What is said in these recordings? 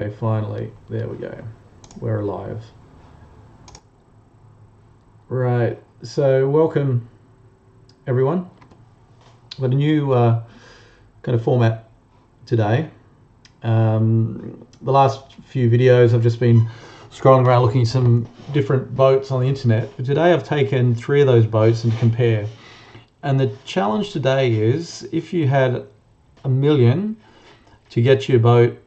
Okay, finally, there we go. We're alive. Right, so welcome everyone. I've got a new kind of format today. The last few videos I've just been scrolling around looking at some different boats on the internet. But today I've taken 3 of those boats and compare. And the challenge today is, if you had $1 million to get your boat,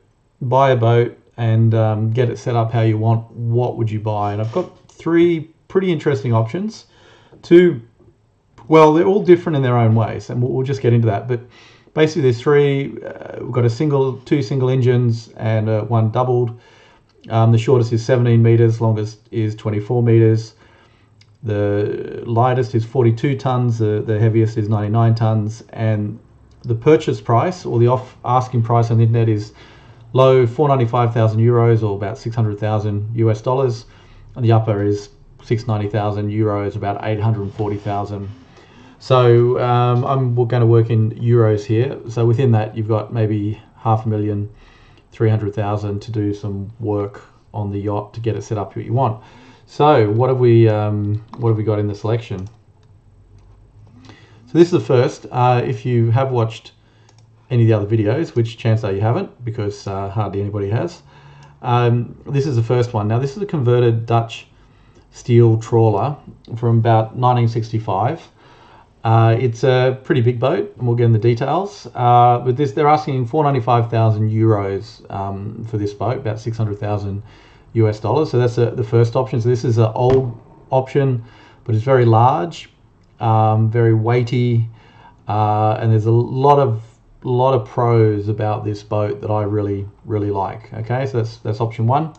buy a boat and get it set up how you want, what would you buy? And I've got 3 pretty interesting options. 2, well, they're all different in their own ways, and we'll just get into that. But basically there's 3. We've got 2 single engines and 1 doubled. The shortest is 17 meters, longest is 24 meters. The lightest is 42 tons, the heaviest is 99 tons, and the purchase price, or the asking price on the internet, is low 495,000 euros, or about 600,000 US dollars, and the upper is 690,000 euros, about 840,000. So we're going to work in euros here. So within that, you've got maybe 500,000, 300,000 to do some work on the yacht to get it set up what you want. So what have we got in the selection? So this is the first. If you have watched any of the other videos, which chances are you haven't, because hardly anybody has, this is the first one. Now this is a converted Dutch steel trawler from about 1965. It's a pretty big boat, and we'll get in the details. But they're asking 495,000 euros for this boat, about 600,000 US dollars. So that's the first option. So this is an old option, but it's very large, very weighty, and there's a lot of pros about this boat that I really like. Okay, so that's option 1.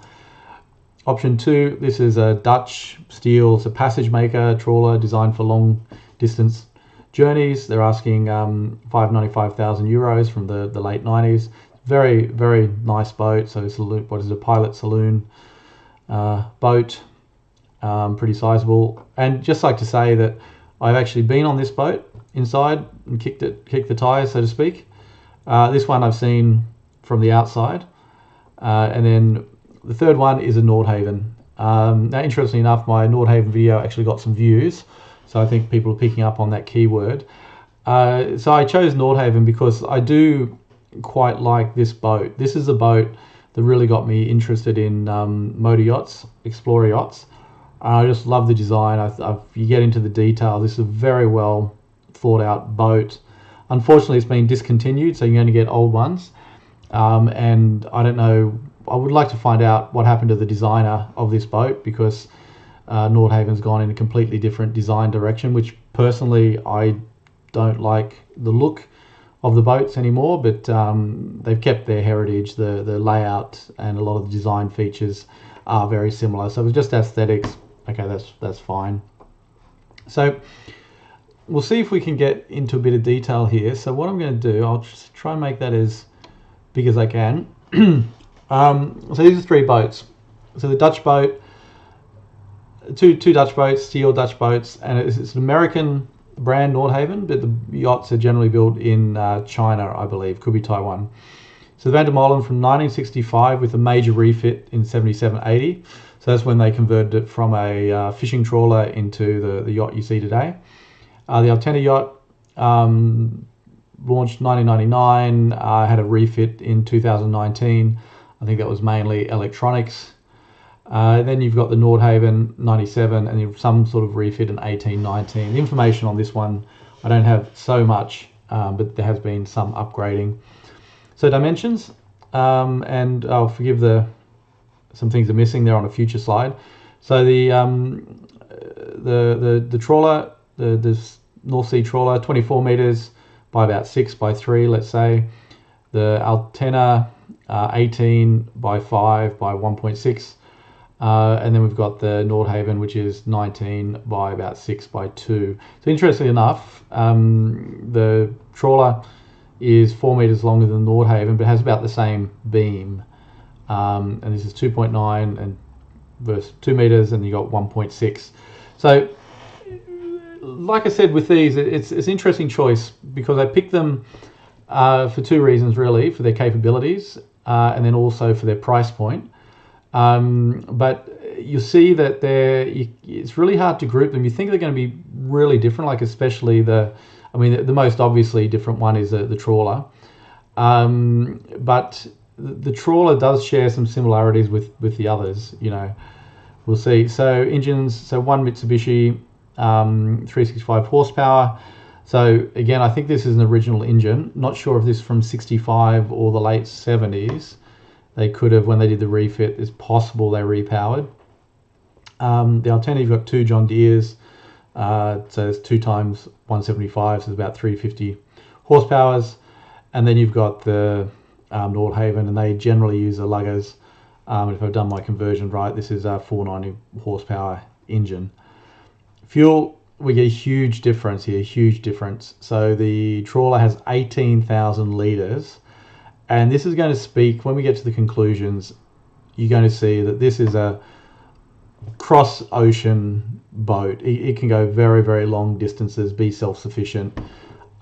Option 2, this is a Dutch steel, it's a passage maker trawler designed for long distance journeys. They're asking 595,000 euros from the late 90s. Very nice boat. So it's a pilot saloon boat, pretty sizable. And just like to say that I've actually been on this boat inside and kicked the tires, so to speak. This one I've seen from the outside, and then the third one is a Nordhavn. Now, interestingly enough, my Nordhavn video actually got some views, so I think people are picking up on that keyword. So I chose Nordhavn because I do quite like this boat. This is a boat that really got me interested in motor yachts, explorer yachts. I just love the design. You get into the detail. This is a very well thought out boat. Unfortunately, it's been discontinued, so you only get old ones. And I don't know, I would like to find out what happened to the designer of this boat, because Nordhavn's gone in a completely different design direction, which personally I don't like the look of the boats anymore, but they've kept their heritage. The layout and a lot of the design features are very similar. So it was just aesthetics. Okay, that's fine. So we'll see if we can get into a bit of detail here. So what I'm going to do, I'll just try and make that as big as I can. So these are 3 boats. So the Dutch boat, two Dutch boats, steel Dutch boats, and it's an American brand, Nordhavn, but the yachts are generally built in China, I believe, could be Taiwan. So the Van der Molen from 1965 with a major refit in 77-80. So that's when they converted it from a fishing trawler into the yacht you see today. The Altena yacht, launched 1999, had a refit in 2019. I think that was mainly electronics. Then you've got the Nordhavn 97, and you have some sort of refit in 18-19. The information on this one, I don't have so much, but there has been some upgrading. So dimensions, and I'll forgive some things are missing there on a future slide. So the trawler, this North Sea trawler, 24 meters by about 6 by 3, let's say. The Altena 18 by 5 by 1.6. And then we've got the Nordhavn, which is 19 by about 6 by 2. So interestingly enough, the trawler is 4 meters longer than Nordhavn, but has about the same beam. And this is 2.9 and versus 2 meters, and you got 1.6. So, like I said, with these, it's an interesting choice because I picked them for 2 reasons really: for their capabilities and then also for their price point. But you see that it's really hard to group them. You think they're going to be really different, like especially the most obviously different one is the trawler. But the trawler does share some similarities with the others, you know. We'll see. So engines, so one Mitsubishi 365 horsepower. So again, I think this is an original engine. Not sure if this is from 65 or the late 70s. They could have, when they did the refit, it's possible they repowered. The Altena, you've got two John Deeres. So it's 2 times 175, so it's about 350 horsepowers. And then you've got the Nordhavn, and they generally use the luggers. If I've done my conversion right, this is a 490 horsepower engine. Fuel, we get a huge difference here, huge difference. So the trawler has 18,000 litres, and this is going to speak, when we get to the conclusions, you're going to see that this is a cross-ocean boat. It can go very, very long distances, be self-sufficient.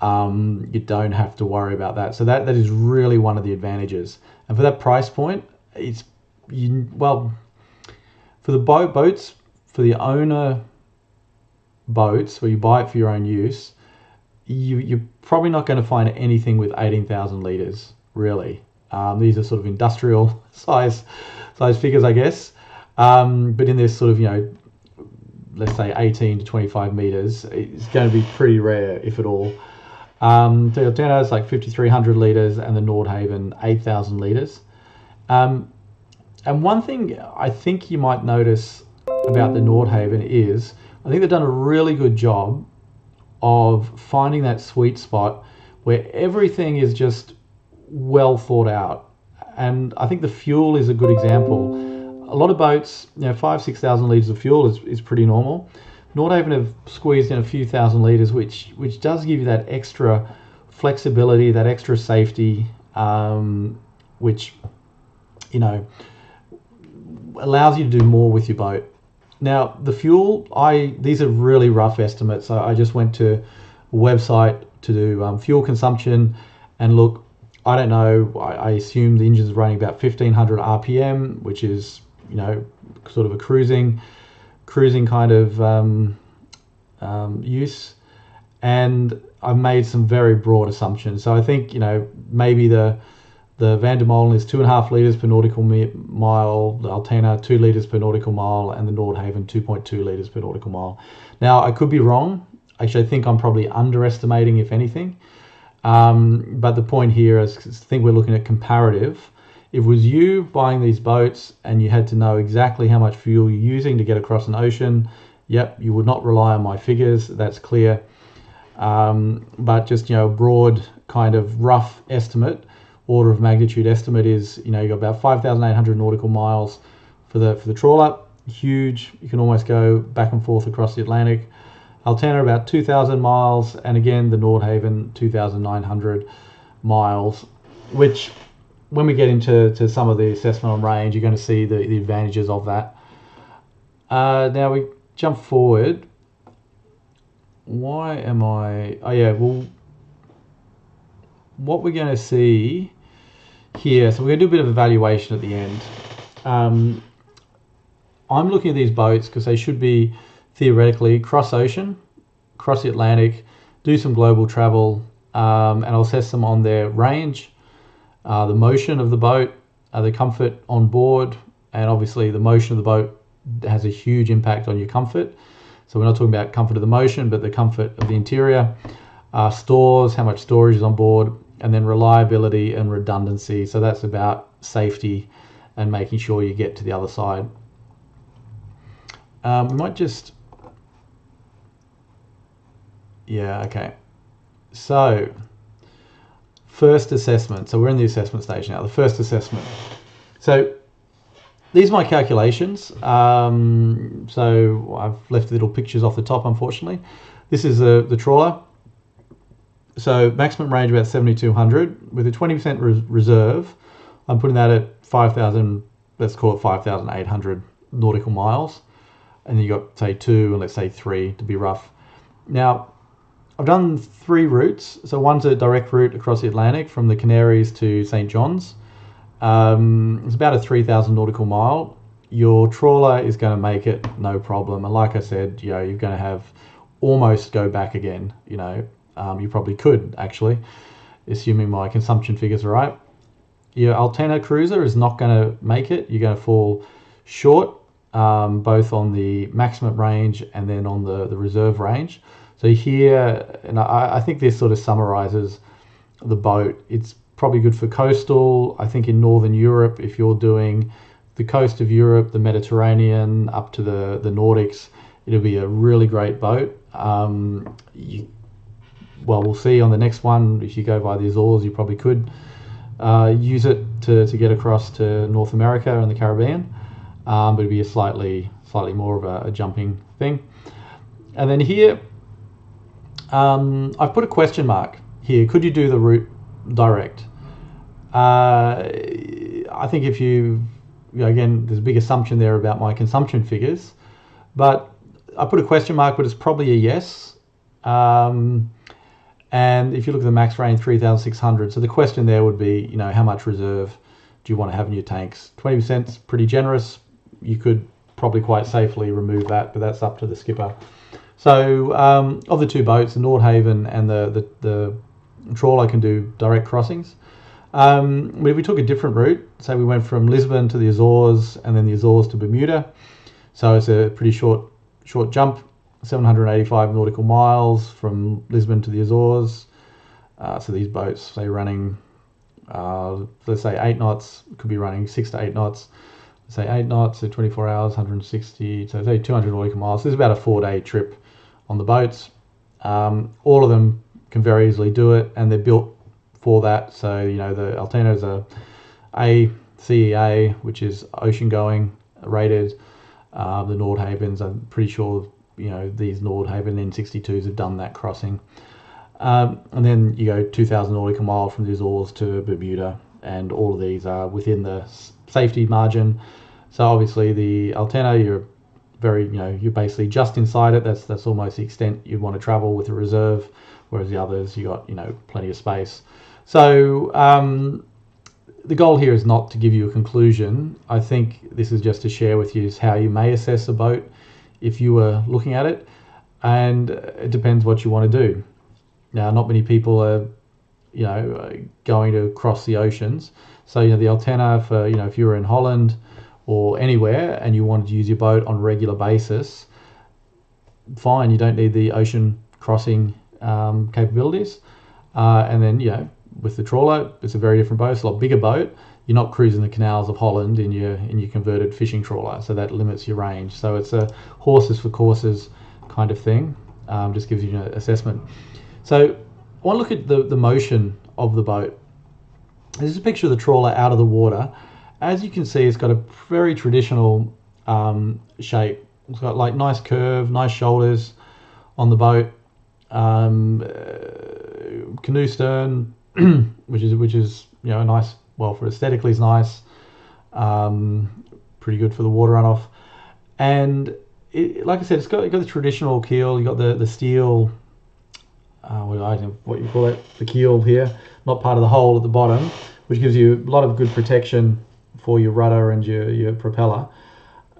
You don't have to worry about that. So that is really one of the advantages. And for that price point, it's, well, for the boats, for the owner boats, where you buy it for your own use, you're probably not going to find anything with 18,000 litres, really. These are sort of industrial size figures, I guess. But in this sort of, you know, let's say 18 to 25 metres, it's going to be pretty rare, if at all. The Altena is like 5,300 litres, and the Nordhavn 8,000 litres. And one thing I think you might notice about the Nordhavn is, I think they've done a really good job of finding that sweet spot where everything is just well thought out. And I think the fuel is a good example. A lot of boats, you know, 5,000-6,000 litres of fuel is pretty normal. Nordhavn have squeezed in a few thousand litres, which does give you that extra flexibility, that extra safety, which, you know, allows you to do more with your boat. Now, the fuel, these are really rough estimates. I just went to a website to do fuel consumption, and look, I don't know, I assume the engine's running about 1,500 RPM, which is, you know, sort of a cruising kind of use. And I've made some very broad assumptions. So I think, you know, maybe the Van der Molen is 2.5 litres per nautical mile, the Altena 2 litres per nautical mile, and the Nordhavn 2.2 litres per nautical mile. Now, I could be wrong. Actually, I think I'm probably underestimating, if anything. But the point here is, I think we're looking at comparative. If it was you buying these boats and you had to know exactly how much fuel you're using to get across an ocean, yep, you would not rely on my figures, that's clear. But just, you know, broad kind of rough estimate, order of magnitude estimate is, you know, you got about 5,800 nautical miles for the trawler, huge. You can almost go back and forth across the Atlantic. Altena about 2,000 miles, and again the Nordhavn 2,900 miles, which when we get into some of the assessment on range, you're going to see the advantages of that. Now we jump forward. Why am I... Oh yeah, well, what we're going to see here, so we're going to do a bit of evaluation at the end. I'm looking at these boats because they should be theoretically cross ocean, cross the Atlantic, do some global travel, and I'll assess them on their range, the motion of the boat, the comfort on board, and obviously the motion of the boat has a huge impact on your comfort. So we're not talking about comfort of the motion, but the comfort of the interior. Stores, how much storage is on board, and then reliability and redundancy. So that's about safety and making sure you get to the other side. We might just... Yeah, okay. So, first assessment. So we're in the assessment stage now, the first assessment. So these are my calculations. So I've left little pictures off the top, unfortunately. This is the trawler. So maximum range about 7,200 with a 20% reserve. I'm putting that at 5,000, let's call it 5,800 nautical miles. And then you got, say, 2 and let's say 3 to be rough. Now, I've done 3 routes. So one's a direct route across the Atlantic from the Canaries to St. John's. It's about a 3,000 nautical mile. Your trawler is going to make it no problem. And like I said, you know, you're going to have almost go back again. You know, you probably could actually, assuming my consumption figures are right. Your Altena cruiser is not going to make it. You're going to fall short, both on the maximum range and then on the reserve range. So here, and I think this sort of summarizes the boat. It's probably good for coastal. I think in Northern Europe, if you're doing the coast of Europe, the Mediterranean, up to the Nordics, it'll be a really great boat. Well, we'll see on the next one. If you go by the Azores, you probably could use it to get across to North America and the Caribbean, but it'd be a slightly more of a jumping thing. And then here, I've put a question mark here. Could you do the route direct? I think if you know, again, there's a big assumption there about my consumption figures, but I put a question mark, but it's probably a yes. And if you look at the max range, 3,600. So the question there would be, you know, how much reserve do you want to have in your tanks? 20% is pretty generous. You could probably quite safely remove that, but that's up to the skipper. So of the two boats, the Nordhavn and the Trawler can do direct crossings. But if we took a different route, say we went from Lisbon to the Azores and then the Azores to Bermuda, so it's a pretty short jump, 785 nautical miles from Lisbon to the Azores. So these boats, say running, let's say 8 knots, could be running 6 to 8 knots. Say 8 knots, so 24 hours, 160, so say 200 nautical miles. So this is about a 4-day trip on the boats. All of them can very easily do it, and they're built for that. So, you know, the Altena is a CEA, which is ocean going rated. The Nordhavns, I'm pretty sure, you know, these Nordhavn N62s have done that crossing. And then you go 2,000 nautical mile from the Azores to Bermuda, and all of these are within the safety margin. So obviously the Altena, you're very, you know, you're basically just inside it. That's almost the extent you'd want to travel with a reserve, whereas the others, you got, you know, plenty of space. So the goal here is not to give you a conclusion. I think this is just to share with you how you may assess a boat if you were looking at it, and it depends what you want to do. Now, not many people are, you know, going to cross the oceans. So, you know, the Altena, for, you know, if you were in Holland or anywhere and you wanted to use your boat on a regular basis, fine, you don't need the ocean crossing capabilities. And then, you know, with the trawler, it's a very different boat. It's a lot bigger boat. You're not cruising the canals of Holland in your converted fishing trawler, so that limits your range. So it's a horses for courses kind of thing. Just gives you an assessment. So I want to look at the motion of the boat. This is a picture of the trawler out of the water. As you can see, it's got a very traditional shape. It's got like nice curve, nice shoulders on the boat. Canoe stern, which is you know, nice. Well, for aesthetically is nice. Pretty good for the water runoff. And it, like I said, it's got the traditional keel. You got the steel. What you call it, the keel here, not part of the hole at the bottom, which gives you a lot of good protection for your rudder and your propeller.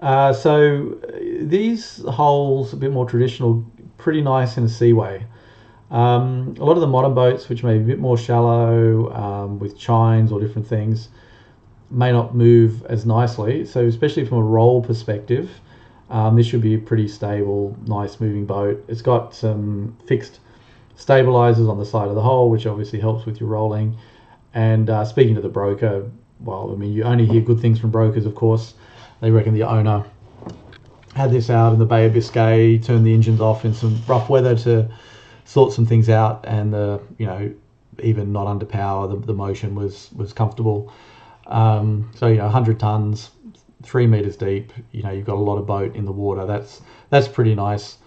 So these holes, a bit more traditional, pretty nice in a seaway. A lot of the modern boats, which may be a bit more shallow, with chines or different things, may not move as nicely. So especially from a roll perspective, this should be a pretty stable, nice moving boat. It's got some fixed stabilizers on the side of the hull, which obviously helps with your rolling. And speaking to the broker, well, I mean, you only hear good things from brokers, of course. They reckon the owner had this out in the Bay of Biscay, turned the engines off in some rough weather to sort some things out, and you know, even not under power, the motion was comfortable. So, you know, 100 tons, 3 meters deep, you know, you've got a lot of boat in the water. That's pretty nice.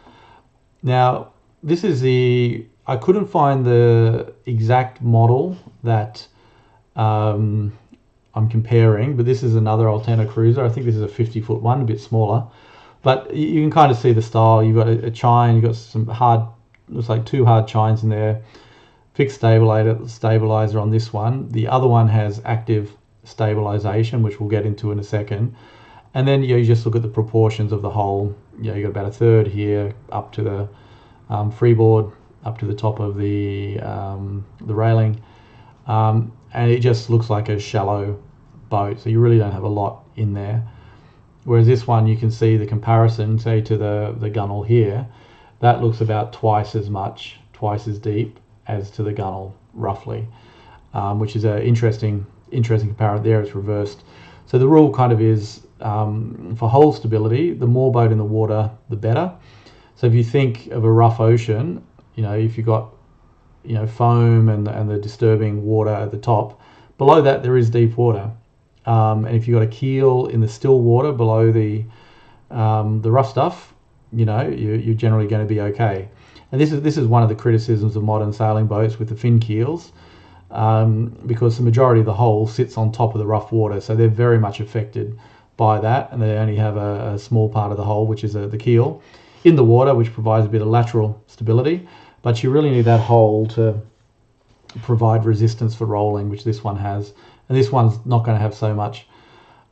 Now, this is I couldn't find the exact model that I'm comparing, but this is another Altena cruiser. I think this is a 50-foot one, a bit smaller, but you can kind of see the style. You've got a chine, you've got some hard, looks like 2 hard chines in there, fixed stabilizer on this one. The other one has active stabilization, which we'll get into in a second. And then you just look at the proportions of the hole. You got about a third here up to the freeboard, up to the top of the railing, and it just looks like a shallow boat, so you really don't have a lot in there. Whereas this one, you can see the comparison, say, to the gunnel here. That looks about twice as much, twice as deep as to the gunnel, roughly, which is an interesting comparison. There it's reversed. So the rule kind of is, for hull stability, the more boat in the water, the better. So if you think of a rough ocean, if you've got, foam and the disturbing water at the top, below that there is deep water. And if you've got a keel in the still water below the rough stuff, you're generally going to be okay. And this is one of the criticisms of modern sailing boats with the fin keels, because the majority of the hull sits on top of the rough water, so they're very much affected by that, and they only have a small part of the hull, which is the keel, in the water, which provides a bit of lateral stability. But you really need that hull to provide resistance for rolling, which this one has. And this one's not going to have so much.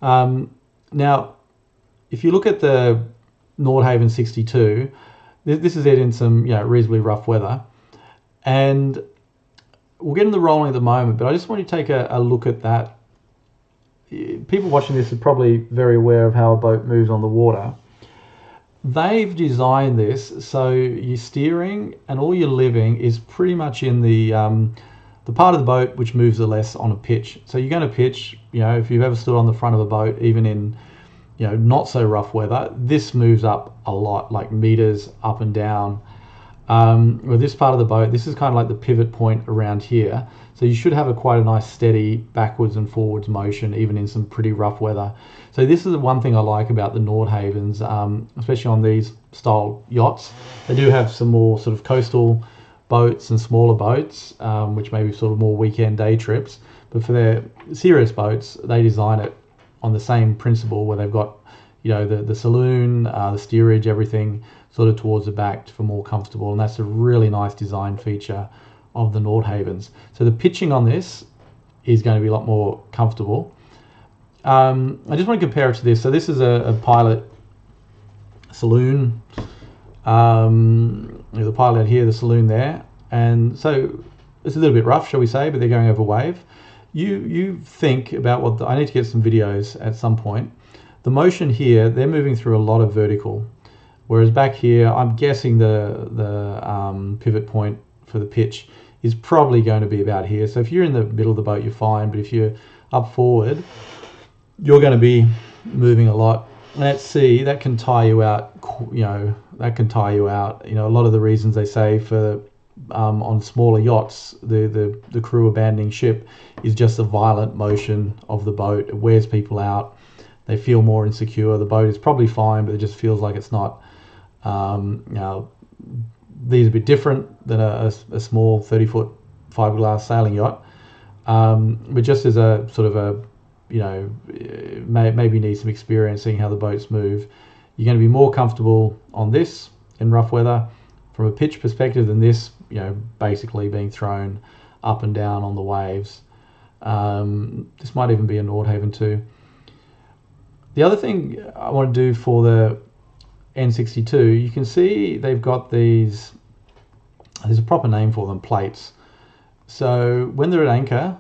Now, if you look at the Nordhavn 62, this is it in some reasonably rough weather. And we'll get into the rolling at the moment, but I just want you to take a look at that. People watching this are probably very aware of how a boat moves on the water. They've designed this so your steering and all your living is pretty much in the part of the boat which moves the less on a pitch. So you're going to pitch, if you've ever stood on the front of a boat, even in not so rough weather, this moves up a lot, like meters up and down. With this part of the boat, this is kind of like the pivot point around here. So you should have quite a nice steady backwards and forwards motion, even in some pretty rough weather. So this is the one thing I like about the Nordhavns, especially on these style yachts. They do have some more sort of coastal boats and smaller boats, which may be sort of more weekend day trips. But for their serious boats, they design it on the same principle, where they've got the saloon, the steerage, everything sort of towards the back for more comfortable, and that's a really nice design feature of the Nordhavns. So the pitching on this is going to be a lot more comfortable. I just want to compare it to this. So this is a pilot saloon. The pilot here, the saloon there, and so it's a little bit rough, shall we say, but they're going over wave. You think about I need to get some videos at some point. The motion here, they're moving through a lot of vertical, whereas back here, I'm guessing the pivot point for the pitch is probably going to be about here. So if you're in the middle of the boat, you're fine, but if you're up forward, you're going to be moving a lot. And at sea, that can tire you out. That can tire you out. A lot of the reasons they say for on smaller yachts, the crew abandoning ship is just the violent motion of the boat. It wears people out. They feel more insecure. The boat is probably fine, but it just feels like it's not. These are a bit different than a small 30-foot fiberglass sailing yacht, but just as a sort of a maybe need some experience seeing how the boats move. You're going to be more comfortable on this in rough weather from a pitch perspective than this, basically being thrown up and down on the waves. This might even be a Nordhavn too. The other thing I want to do for the N62, you can see they've got these, there's a proper name for them, plates. So when they're at anchor,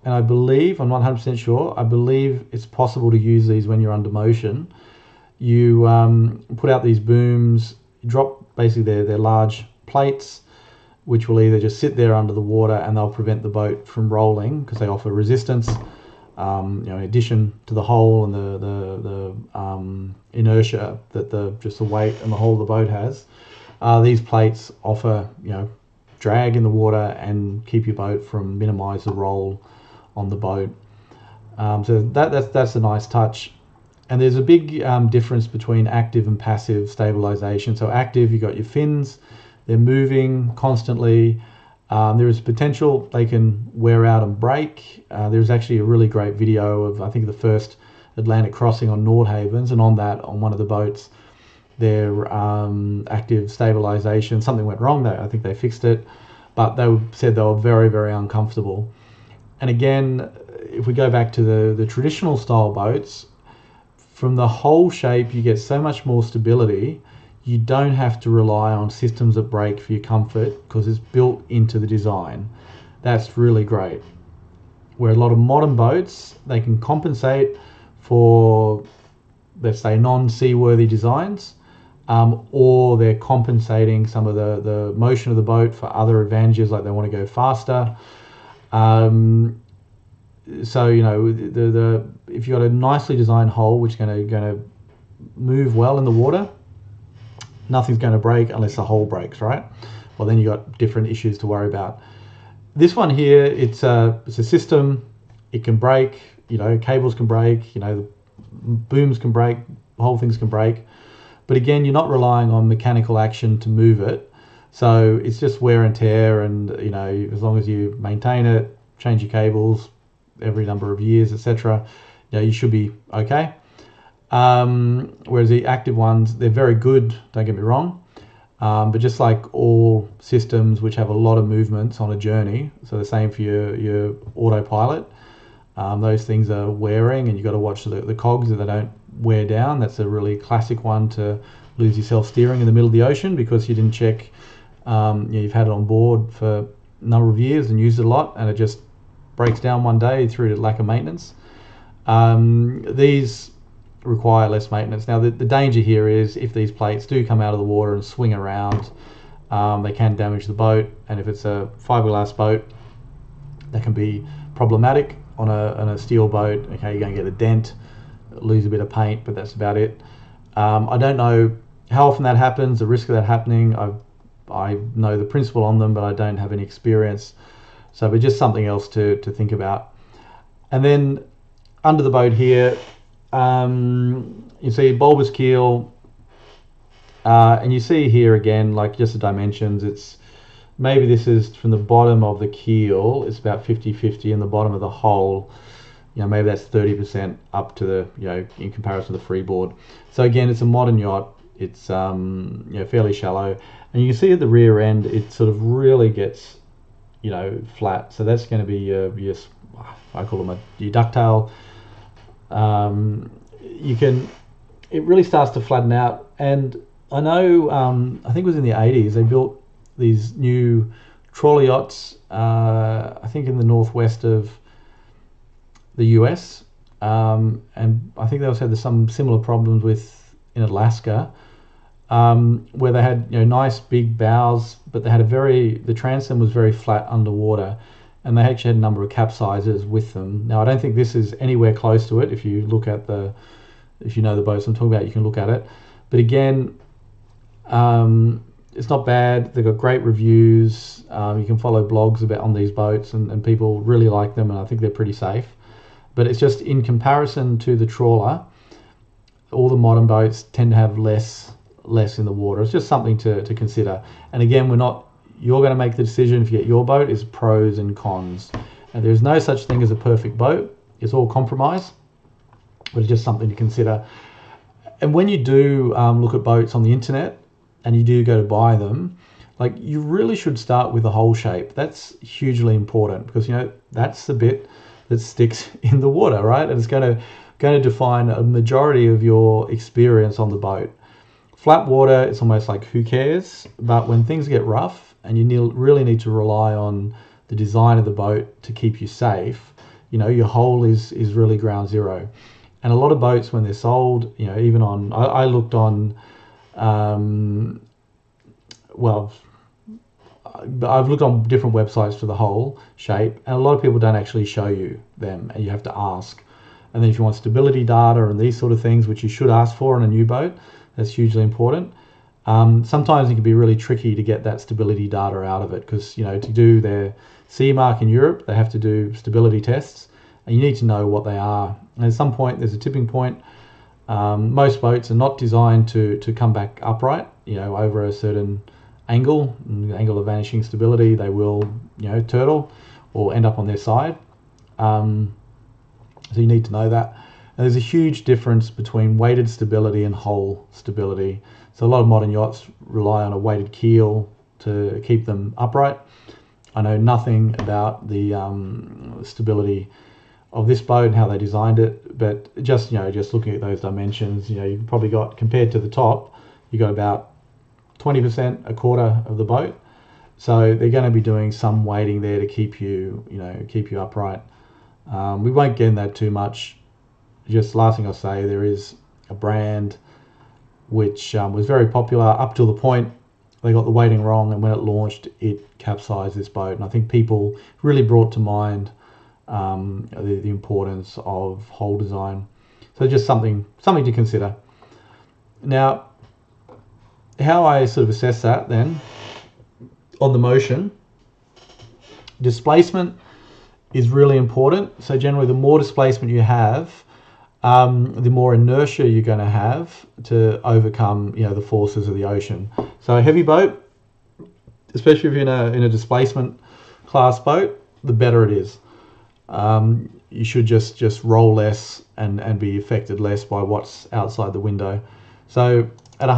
and I believe, I'm not 100% sure, I believe it's possible to use these when you're under motion. You put out these booms, drop basically their large plates, which will either just sit there under the water and they'll prevent the boat from rolling because they offer resistance. In addition to the hull and the inertia that just the weight and the hull of the boat has, these plates offer drag in the water and keep your boat from minimise the roll on the boat. So that's a nice touch. And there's a big difference between active and passive stabilization. So active, you've got your fins, they're moving constantly. There is potential they can wear out and break. There's actually a really great video of, I think, the first Atlantic crossing on Nordhavns, and on one of the boats, their active stabilization, something went wrong there. I think they fixed it, but they said they were very, very uncomfortable. And again, if we go back to the traditional style boats, from the whole shape you get so much more stability. You don't have to rely on systems that break for your comfort because it's built into the design. That's really great. Where a lot of modern boats, they can compensate for, let's say, non-seaworthy designs, or they're compensating some of the motion of the boat for other advantages, like they want to go faster. So you know, if you've got a nicely designed hull which is going to move well in the water, nothing's going to break unless the hull breaks, right? Well, then you've got different issues to worry about. This one here, it's a system. It can break, you know, cables can break, you know, booms can break, whole things can break. But again, you're not relying on mechanical action to move it. So it's just wear and tear, and you know, as long as you maintain it, change your cables every number of years, etc., you know, you should be okay. Whereas the active ones, they're very good, don't get me wrong, but just like all systems which have a lot of movements on a journey, so the same for your autopilot, those things are wearing, and you've got to watch the cogs that they don't wear down. That's a really classic one to lose yourself steering in the middle of the ocean because you didn't check, you know, you've had it on board for a number of years and used it a lot, and it just breaks down one day through to lack of maintenance. These require less maintenance. Now the danger here is if these plates do come out of the water and swing around, they can damage the boat, and if it's a fiberglass boat, that can be problematic. On a steel boat, okay, you're going to get a dent, lose a bit of paint, but that's about it. I don't know how often that happens, the risk of that happening. I know the principle on them, but I don't have any experience, so but just something else to think about. And then under the boat here, you see bulbous keel, and you see here again, like just the dimensions. It's maybe this is from the bottom of the keel, it's about 50-50, and the bottom of the hull, you know, maybe that's 30% up to the, you know, in comparison to the freeboard. So again, it's a modern yacht. It's you know, fairly shallow, and you can see at the rear end it sort of really gets, you know, flat. So that's going to be your I call them your ducktail. It really starts to flatten out, and I know I think it was in the 80s they built these new trawler yachts, I think in the northwest of the US, and I think they also had some similar problems in Alaska, where they had, you know, nice big bows, but they had the transom was very flat underwater, and they actually had a number of capsizes with them. Now I don't think this is anywhere close to it. If you look at if you know the boats I'm talking about, you can look at it. But again, it's not bad. They've got great reviews. You can follow blogs on these boats, and people really like them, and I think they're pretty safe. But it's just in comparison to the trawler, all the modern boats tend to have less in the water. It's just something to consider. And again, you're going to make the decision if you get your boat. Is pros and cons, and there's no such thing as a perfect boat. It's all compromise, but it's just something to consider. And when you do look at boats on the internet, and you do go to buy them, like, you really should start with the hull shape. That's hugely important because, you know, that's the bit that sticks in the water, right? And it's going to define a majority of your experience on the boat. Flat water, it's almost like who cares? But when things get rough and you really need to rely on the design of the boat to keep you safe, you know, your hull is really ground zero. And a lot of boats, when they're sold, you know, even on, I looked on, well, I've looked on different websites for the hull shape, and a lot of people don't actually show you them, and you have to ask. And then if you want stability data and these sort of things, which you should ask for on a new boat, that's hugely important. Sometimes it can be really tricky to get that stability data out of it because, you know, to do their CE mark in Europe, they have to do stability tests, and you need to know what they are. And at some point, there's a tipping point. Most boats are not designed to come back upright, you know, over a certain angle, the angle of vanishing stability. They will, you know, turtle or end up on their side. So you need to know that. And there's a huge difference between weighted stability and hull stability. So a lot of modern yachts rely on a weighted keel to keep them upright. I know nothing about the stability of this boat and how they designed it. But just just looking at those dimensions, you've probably got, compared to the top, you got about 20%, a quarter of the boat. So they're going to be doing some weighting there to keep you upright. We won't get in that too much. Just last thing I'll say, there is a brand which was very popular up till the point they got the weighting wrong, and when it launched, it capsized this boat. And I think people really brought to mind the importance of hull design. So just something to consider. Now, how I sort of assess that then on the motion, displacement is really important. So generally, the more displacement you have, the more inertia you're going to have to overcome, the forces of the ocean. So a heavy boat, especially if you're in a displacement class boat, the better it is. You should just roll less and be affected less by what's outside the window. So at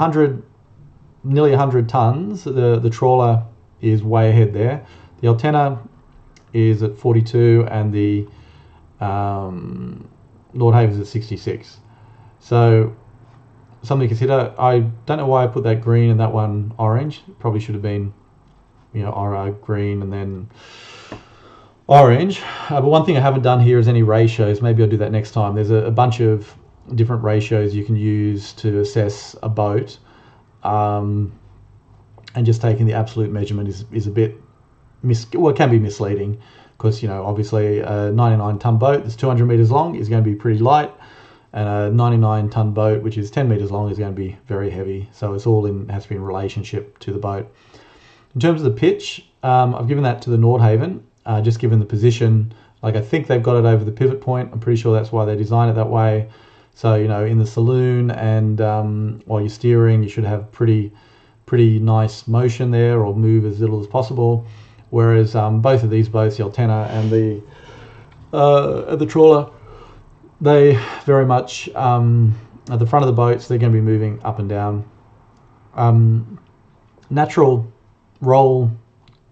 nearly 100 tons, the trawler is way ahead there. The Altena is at 42, and the Nordhavn's at 66. So something to consider. I don't know why I put that green and that one orange. It probably should have been, green and then orange. But one thing I haven't done here is any ratios. Maybe I'll do that next time. There's a bunch of different ratios you can use to assess a boat. And just taking the absolute measurement is a bit, it can be misleading, because obviously a 99-ton boat that's 200 meters long is going to be pretty light, and a 99-ton boat which is 10 meters long is going to be very heavy. So it's all has to be in relationship to the boat. In terms of the pitch, I've given that to the Nordhavn, just given the position. Like, I think they've got it over the pivot point. I'm pretty sure that's why they designed it that way. So in the saloon and while you're steering, you should have pretty nice motion there, or move as little as possible. Whereas both of these boats, the Altena and the trawler, they very much at the front of the boats, they're going to be moving up and down. Natural roll,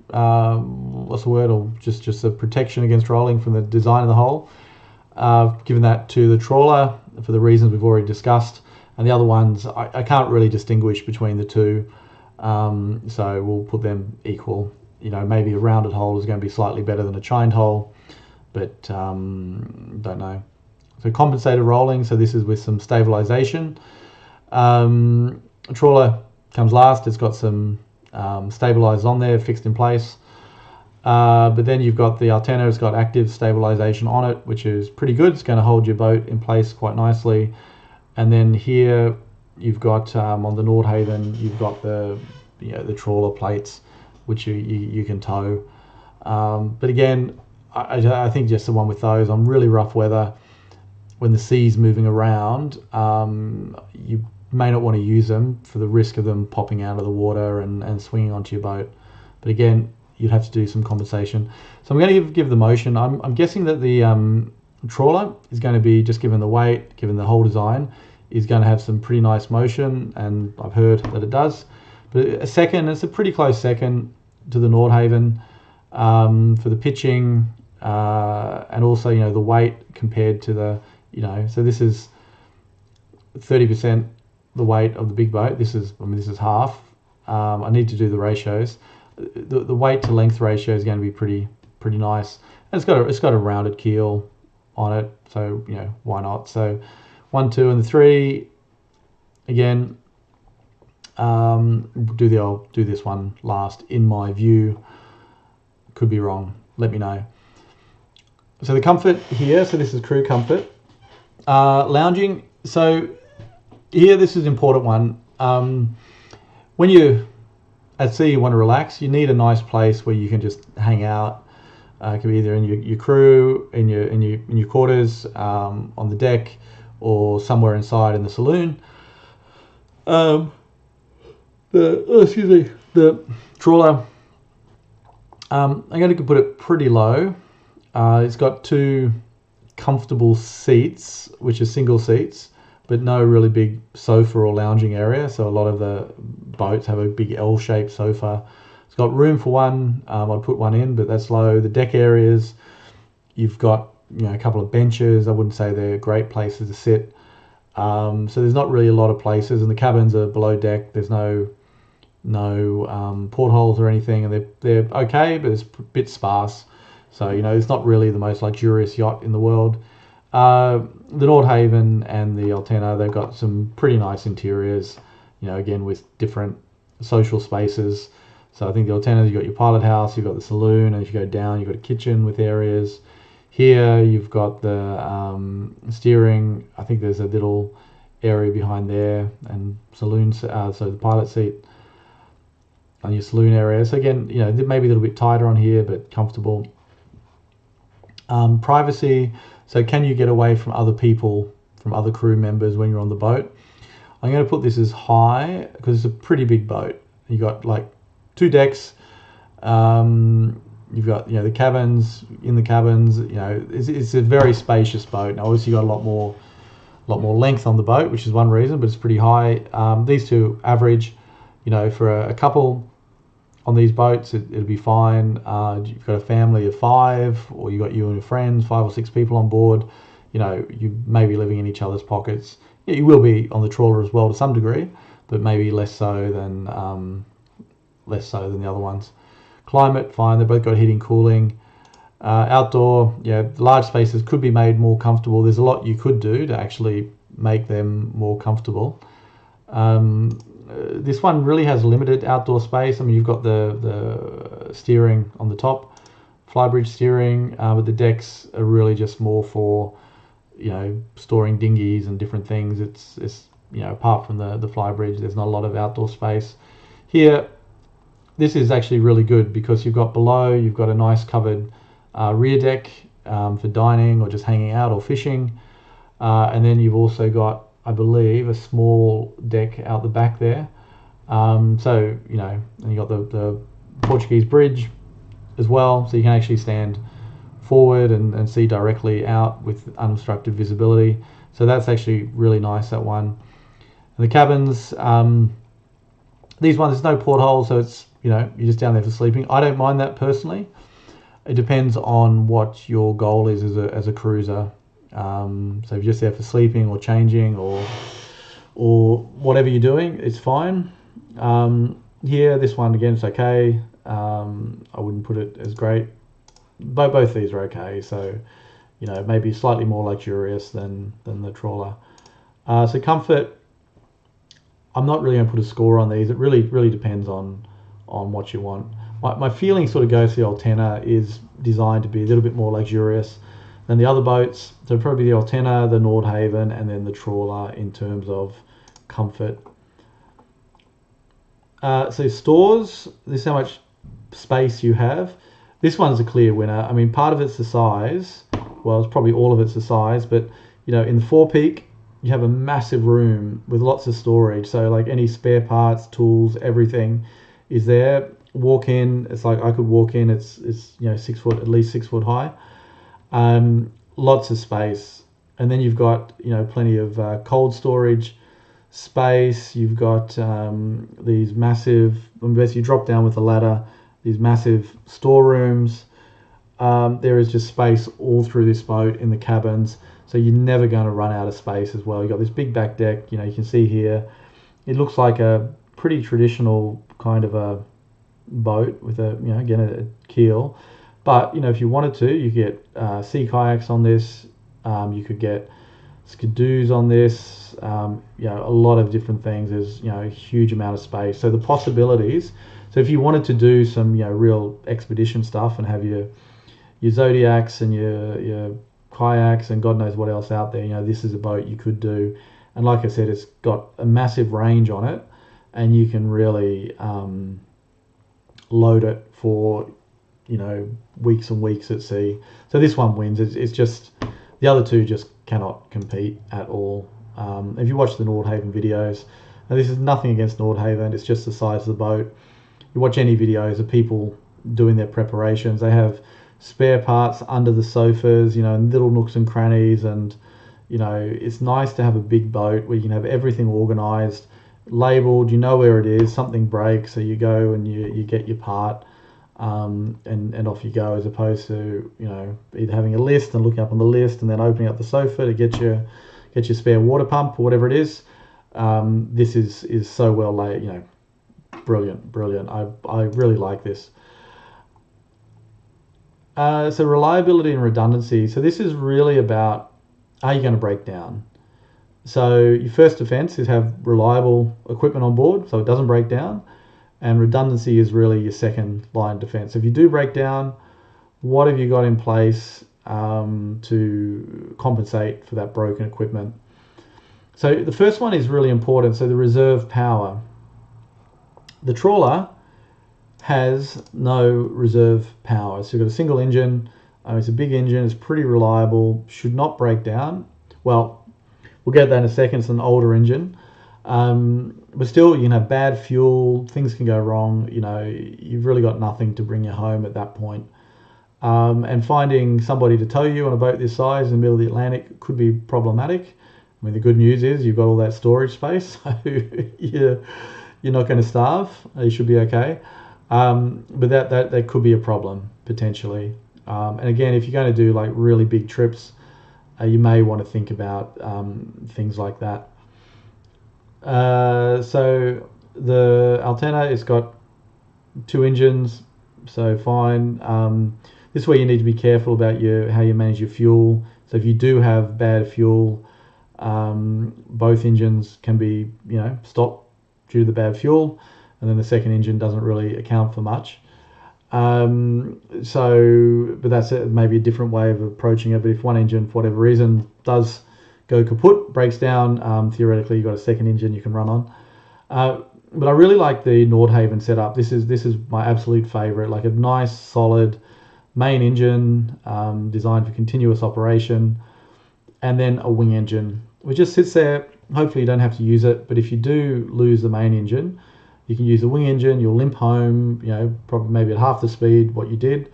what's the word, or just a protection against rolling from the design of the hull. Given that to the trawler for the reasons we've already discussed, and the other ones I can't really distinguish between the two. So we'll put them equal. Maybe a rounded hull is going to be slightly better than a chined hull, but don't know. So compensated rolling, so this is with some stabilization. Trawler comes last. It's got some stabilizers on there, fixed in place. But then you've got the Altena. It's got active stabilization on it, which is pretty good. It's going to hold your boat in place quite nicely. And then here you've got on the Nordhavn, you've got the trawler plates, which you can tow. But again, I think just the one with those on really rough weather, when the sea's moving around, you may not want to use them for the risk of them popping out of the water and swinging onto your boat. But again, you'd have to do some compensation. So I'm going to give the motion. I'm guessing that the trawler is going to be, just given the weight, given the whole design, is going to have some pretty nice motion, and I've heard that it does. But it's a pretty close second to the Nordhavn for the pitching, and also the weight compared to the so this is 30% the weight of the big boat. This is half. I need to do the ratios. The weight to length ratio is going to be pretty nice, and it's got a rounded keel on it, so why not? So 1, 2, and 3 again. Do this one last, in my view. Could be wrong, let me know. So the comfort here, so this is crew comfort. Lounging, so here, this is an important one. When you at sea, you want to relax, you need a nice place where you can just hang out. It can be either in your crew, in your quarters, on the deck, or somewhere inside in the saloon. The trawler, I'm going to put it pretty low. It's got 2 comfortable seats, which are single seats, but no really big sofa or lounging area. So a lot of the boats have a big L-shaped sofa. It's got room for one. I'd put one in, but that's low. The deck areas, you've got a couple of benches. I wouldn't say they're great places to sit. So there's not really a lot of places, and the cabins are below deck. There's no portholes or anything, and they're okay, but it's a bit sparse. So it's not really the most luxurious yacht in the world. The Nordhavn and the Altena, they've got some pretty nice interiors. Again with different social spaces. So I think the Altena, you've got your pilot house, you've got the saloon, and if you go down, you've got a kitchen with areas. Here you've got the steering. I think there's a little area behind there, and saloon, so the pilot seat on your saloon area. So again, maybe a little bit tighter on here, but comfortable. Privacy. So can you get away from other people, from other crew members when you're on the boat? I'm going to put this as high because it's a pretty big boat. You got like 2 decks. You've got the cabins. In the cabins, it's a very spacious boat. Now, obviously, you got a lot more length on the boat, which is one reason, but it's pretty high. These two average, for a couple on these boats, it'll be fine. You've got a family of 5, or you got you and your friends, 5 or 6 people on board. You may be living in each other's pockets. Yeah, you will be on the trawler as well to some degree, but maybe less so than the other ones. Climate, fine. They've both got heating, cooling. Outdoor, large spaces could be made more comfortable. There's a lot you could do to actually make them more comfortable. This one really has limited outdoor space. I mean, you've got the steering on the top, flybridge steering, but the decks are really just more for storing dinghies and different things. It's apart from the flybridge, there's not a lot of outdoor space. Here, this is actually really good because you've got a nice covered rear deck for dining or just hanging out or fishing, and then you've also got, I believe, a small deck out the back there. So and you got the Portuguese bridge as well, so you can actually stand forward and see directly out with unobstructed visibility. So that's actually really nice, that one. And the cabins, these ones, there's no porthole, so it's you're just down there for sleeping. I don't mind that personally. It depends on what your goal is as a cruiser. So if you're just there for sleeping or changing or whatever you're doing, it's fine. Here, this one again, it's okay. I wouldn't put it as great. Both these are okay. So maybe slightly more luxurious than the trawler. So comfort, I'm not really going to put a score on these. It really depends on what you want. My feeling sort of goes to the Altena is designed to be a little bit more luxurious than the other boats. So probably the Altena, the Nordhavn, and then the trawler in terms of comfort. So stores, this is how much space you have. This one's a clear winner. I mean, part of it's the size. Well, it's probably all of it's the size, but in the forepeak, you have a massive room with lots of storage. So like any spare parts, tools, everything is there. Walk in, it's like I could walk in. It's 6 foot, at least 6 foot high. Lots of space, and then you've got plenty of cold storage space. You've got these massive, basically you drop down with a ladder, these massive storerooms. There is just space all through this boat in the cabins, so you're never going to run out of space as well. You've got this big back deck. You can see here, it looks like a pretty traditional kind of a boat with again a keel, but if you wanted to, you get sea kayaks on this. You could get skidoos on this. A lot of different things. There's a huge amount of space, so the possibilities. So if you wanted to do some real expedition stuff and have your Zodiacs and your kayaks and God knows what else out there, this is a boat you could do. And like I said, it's got a massive range on it, and you can really load it for weeks and weeks at sea. So this one wins. It's just, the other two just cannot compete at all. If you watch the Nordhavn videos, now this is nothing against Nordhavn, it's just the size of the boat. You watch any videos of people doing their preparations, they have spare parts under the sofas, in little nooks and crannies, and it's nice to have a big boat where you can have everything organized, labeled, where it is, something breaks, so you go and you get your part. and off you go, as opposed to, you know, either having a list and looking up on the list and then opening up the sofa to get your spare water pump or whatever it is. This is so well laid, you know, brilliant. I really like this. So reliability and redundancy. So this is really about, are you going to break down? So your first defense is have reliable equipment on board so it doesn't break down, and redundancy is really your second line defense. If you do break down, what have you got in place to compensate for that broken equipment? So the first one is really important. So the reserve power. The trawler has no reserve power. So you've got a single engine. It's a big engine. It's pretty reliable. Should not break down. Well, we'll get that in a second. It's an older engine. But still, you can have bad fuel. Things can go wrong. You know, you've really got nothing to bring you home at that point. And finding somebody to tow you on a boat this size in the middle of the Atlantic could be problematic. I mean, the good news is you've got all that storage space, so you're not going to starve. You should be okay. But that could be a problem potentially. And again, if you're going to do like really big trips, you may want to think about things like that. So the Altena, it's got 2 engines, so fine. This is where you need to be careful about how you manage your fuel. So if you do have bad fuel, both engines can be, you know, stopped due to the bad fuel, and then the second engine doesn't really account for much. But that's maybe a different way of approaching it. But if one engine, for whatever reason, does go kaput, breaks down, theoretically you've got a second engine you can run on. But I really like the Nordhavn setup. This is my absolute favorite. Like a nice solid main engine designed for continuous operation, and then a wing engine which just sits there. Hopefully you don't have to use it, but if you do lose the main engine, you can use the wing engine. You'll limp home, you know, probably maybe at half the speed what you did,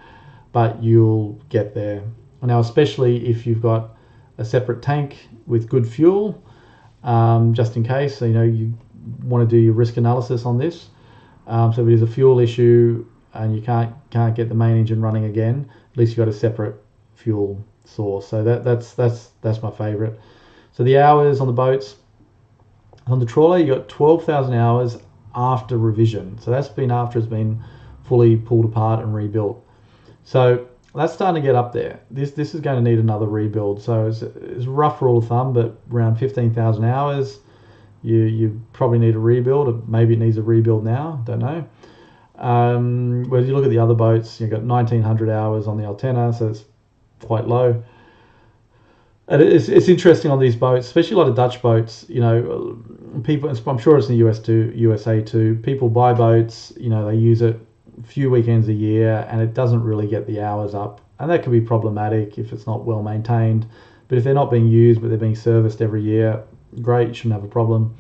but you'll get there. Now, especially if you've got a separate tank with good fuel, just in case, you know, you want to do your risk analysis on this. So if it is a fuel issue and you can't get the main engine running again, at least you've got a separate fuel source. So that's my favorite. So the hours on the boats, on the trawler, you got 12,000 hours after revision. So that's been after it's been fully pulled apart and rebuilt. So that's starting to get up there. This is going to need another rebuild. So it's a rough rule of thumb, but around 15,000 hours, you probably need a rebuild. Or maybe it needs a rebuild now, don't know. Whereas you look at the other boats, you've got 1,900 hours on the Altena, so it's quite low. And it's interesting on these boats, especially a lot of Dutch boats. You know, people, I'm sure it's in the USA too. People buy boats, you know, they use it a few weekends a year, and it doesn't really get the hours up, and that can be problematic if it's not well maintained. But if they're not being used, but they're being serviced every year, great, you shouldn't have a problem.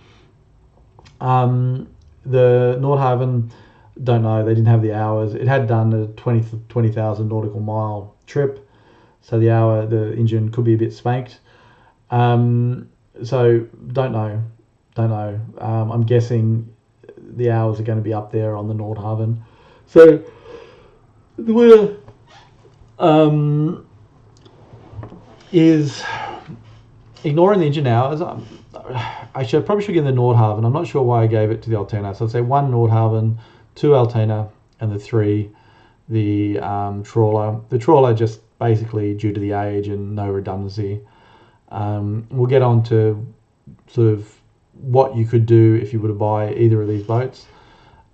The Nordhavn, don't know, they didn't have the hours. It had done a 20,000 nautical mile trip, so the engine could be a bit spanked. So don't know. I'm guessing the hours are going to be up there on the Nordhavn. So the is ignoring the engine hours. I probably should give the Nordhavn. I'm not sure why I gave it to the Altena. So I'd say 1 Nordhavn, 2 Altena, and the 3 the trawler. The trawler just basically due to the age and no redundancy. We'll get on to sort of what you could do if you were to buy either of these boats.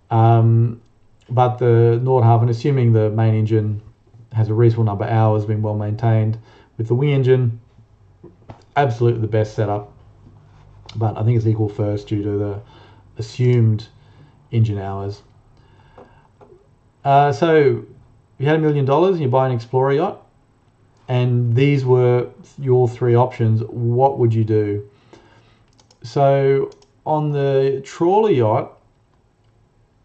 But the Nordhavn, assuming the main engine has a reasonable number of hours, been well maintained, with the wing engine, absolutely the best setup. But I think it's equal first due to the assumed engine hours. So you had $1 million and you buy an Explorer yacht, and these were your 3 options. What would you do? So on the trawler yacht,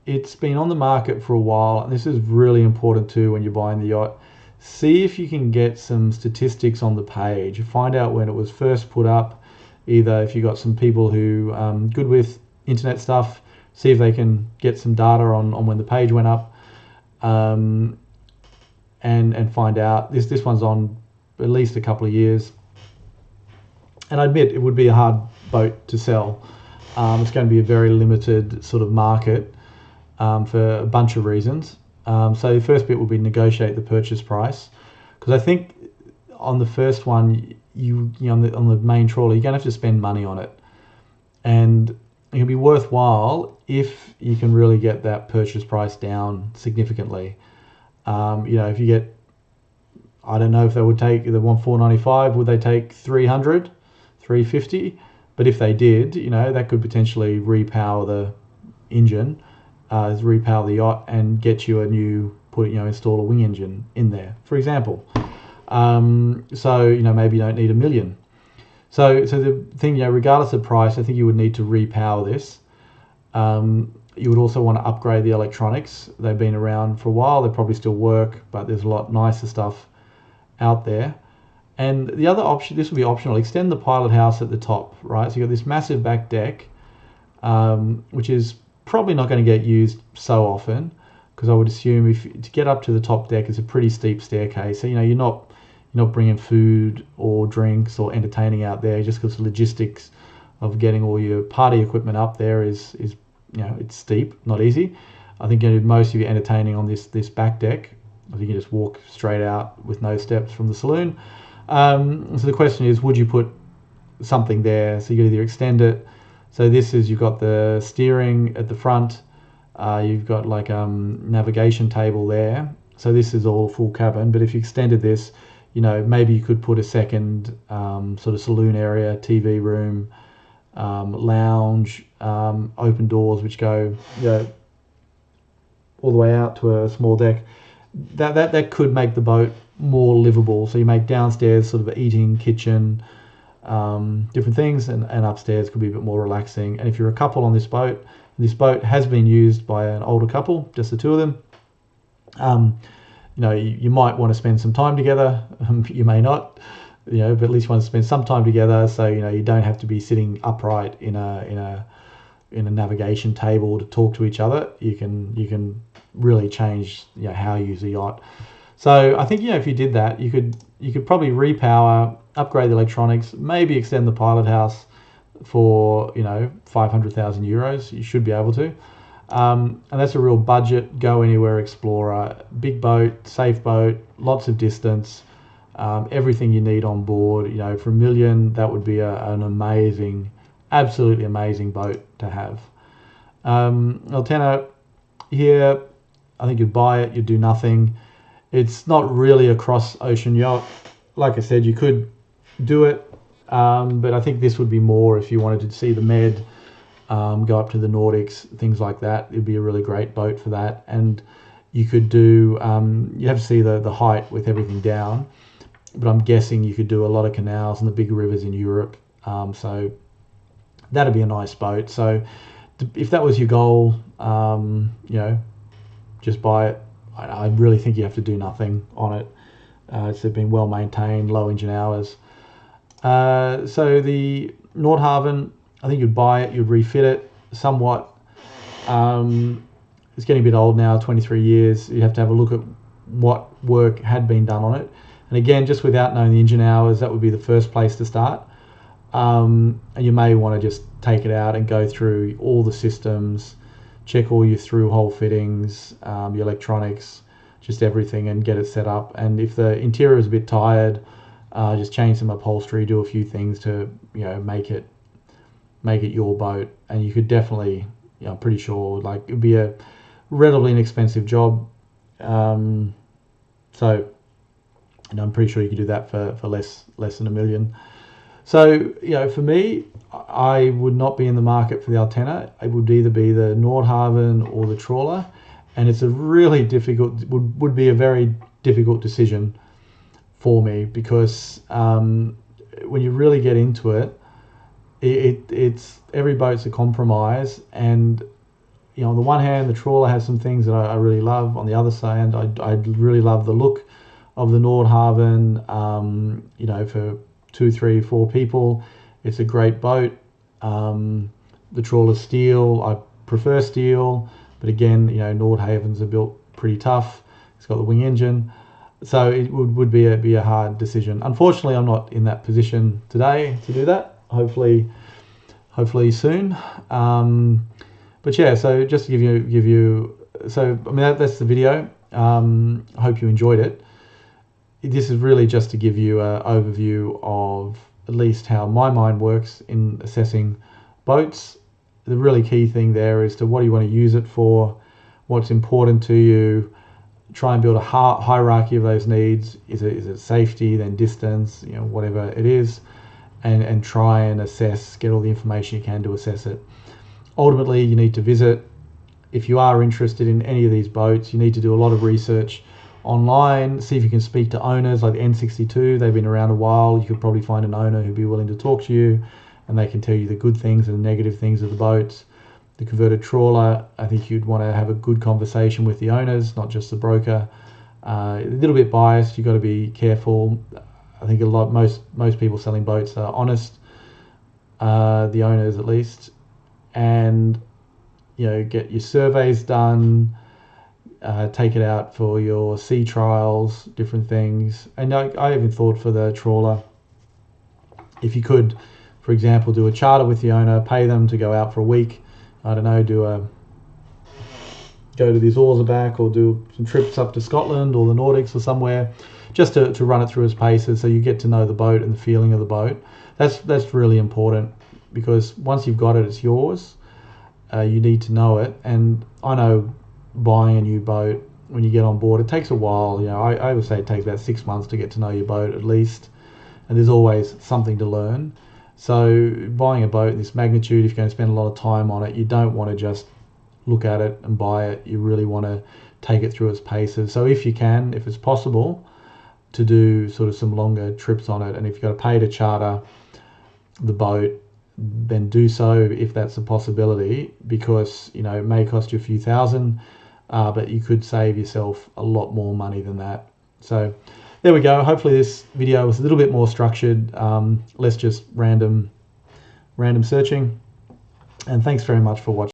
it's been on the market for a while, and this is really important too when you're buying the yacht. See if you can get some statistics on the page. Find out when it was first put up, either if you got some people who good with internet stuff, see if they can get some data on when the page went up. and find out. This one's on at least a couple of years, and I admit it would be a hard boat to sell. It's going to be a very limited sort of market for a bunch of reasons. So the first bit will be negotiate the purchase price, because I think on the first one, you know, on the main trawler, you're going to have to spend money on it, and it'll be worthwhile if you can really get that purchase price down significantly. You know, if you get, I don't know if they would take, they want $495, would they take 300, 350? But if they did, you know, that could potentially repower the engine, repower the yacht, and get you a new, install a wing engine in there, for example. So, you know, maybe you don't need $1 million. So the thing, you know, regardless of price, I think you would need to repower this. You would also want to upgrade the electronics. They've been around for a while. They probably still work, but there's a lot nicer stuff out there. And the other option, this would be optional, extend the pilot house at the top, right? So you've got this massive back deck, which is probably not going to get used so often, because I would assume to get up to the top deck is a pretty steep staircase. So, you know, you're not bringing food or drinks or entertaining out there, just because the logistics of getting all your party equipment up there is you know, it's steep, not easy. I think, you know, most of your entertaining on this back deck, I think you just walk straight out with no steps from the saloon. So the question is, would you put something there? So you could either extend it. So this is, you've got the steering at the front, you've got like navigation table there. So this is all full cabin, but if you extended this, you know, maybe you could put a second sort of saloon area, TV room, lounge, open doors which go, you know, all the way out to a small deck. That could make the boat more livable. So you make downstairs sort of eating, kitchen, different things, and upstairs could be a bit more relaxing. And if you're a couple on this boat has been used by an older couple, just the two of them. You know, you might want to spend some time together. You may not, you know, but at least want to spend some time together. So, you know, you don't have to be sitting upright in a navigation table to talk to each other. You can really change, you know, how you use a yacht. So I think, you know, if you did that, you could probably repower, upgrade the electronics, maybe extend the pilot house for, you know, 500,000 euros. You should be able to. And that's a real budget, go anywhere explorer, big boat, safe boat, lots of distance, everything you need on board. You know, for $1 million, that would be an amazing, absolutely amazing boat to have. Altena here, I think you'd buy it, you'd do nothing. It's not really a cross-ocean yacht. Like I said, you could do it, but I think this would be more if you wanted to see the Med, go up to the Nordics, things like that. It'd be a really great boat for that. And you could do, you have to see the height with everything down, but I'm guessing you could do a lot of canals and the big rivers in Europe. So that'd be a nice boat. So if that was your goal, you know, just buy it. I really think you have to do nothing on it. It's been well maintained, low engine hours. So the Nordhavn, I think you'd buy it, you'd refit it somewhat. It's getting a bit old now, 23 years. You have to have a look at what work had been done on it. And again, just without knowing the engine hours, that would be the first place to start. And you may want to just take it out and go through all the systems, check all your through-hole fittings, your electronics, just everything, and get it set up. And if the interior is a bit tired, just change some upholstery, do a few things to, you know, make it your boat. And you could definitely, you know, I'm pretty sure, like, it'd be a relatively inexpensive job. So, you know, I'm pretty sure you could do that for less than $1 million. So, you know, for me, I would not be in the market for the Altena. It would either be the Nordhavn or the Trawler, and it's a really difficult, would be a very difficult decision for me, because when you really get into it, it's every boat's a compromise. And, you know, on the one hand, the Trawler has some things that I really love. On the other side, I really love the look of the Nordhavn. You know, for 2, 3, 4 people, it's a great boat. The Trawler steel, I prefer steel, but again, you know, Nordhavns are built pretty tough. It's got the wing engine. So it would be a hard decision. Unfortunately, I'm not in that position today to do that. Hopefully soon. But yeah, so just to give you. So I mean that's the video. I hope you enjoyed it. This is really just to give you an overview of at least how my mind works in assessing boats. The really key thing there is to what do you want to use it for, what's important to you. Try and build a hierarchy of those needs. Is it safety, then distance, whatever it is, and try and assess, get all the information you can to assess it. Ultimately, you need to visit. If you are interested in any of these boats, you need to do a lot of research online, see if you can speak to owners like the N62. They've been around a while. You could probably find an owner who'd be willing to talk to you, and they can tell you the good things and the negative things of the boats. The converted trawler, I think you'd want to have a good conversation with the owners, not just the broker. A little bit biased, you've got to be careful. I think most people selling boats are honest, the owners at least, and get your surveys done, take it out for your sea trials, different things. And I even thought for the trawler, if you could, for example, do a charter with the owner, pay them to go out for a week. I don't know, go to the Azores back, or do some trips up to Scotland or the Nordics or somewhere, just to run it through its paces, so you get to know the boat and the feeling of the boat. That's really important, because once you've got it, it's yours. You need to know it. And I know buying a new boat, when you get on board, it takes a while. I would say it takes about 6 months to get to know your boat at least, and there's always something to learn. So buying a boat in this magnitude, if you're going to spend a lot of time on it, you don't want to just look at it and buy it. You really want to take it through its paces. So if it's possible, to do sort of some longer trips on it, and if you've got to pay to charter the boat, then do so if that's a possibility, because it may cost you a few thousand, but you could save yourself a lot more money than that. So there we go. Hopefully this video was a little bit more structured, less just random searching. And thanks very much for watching.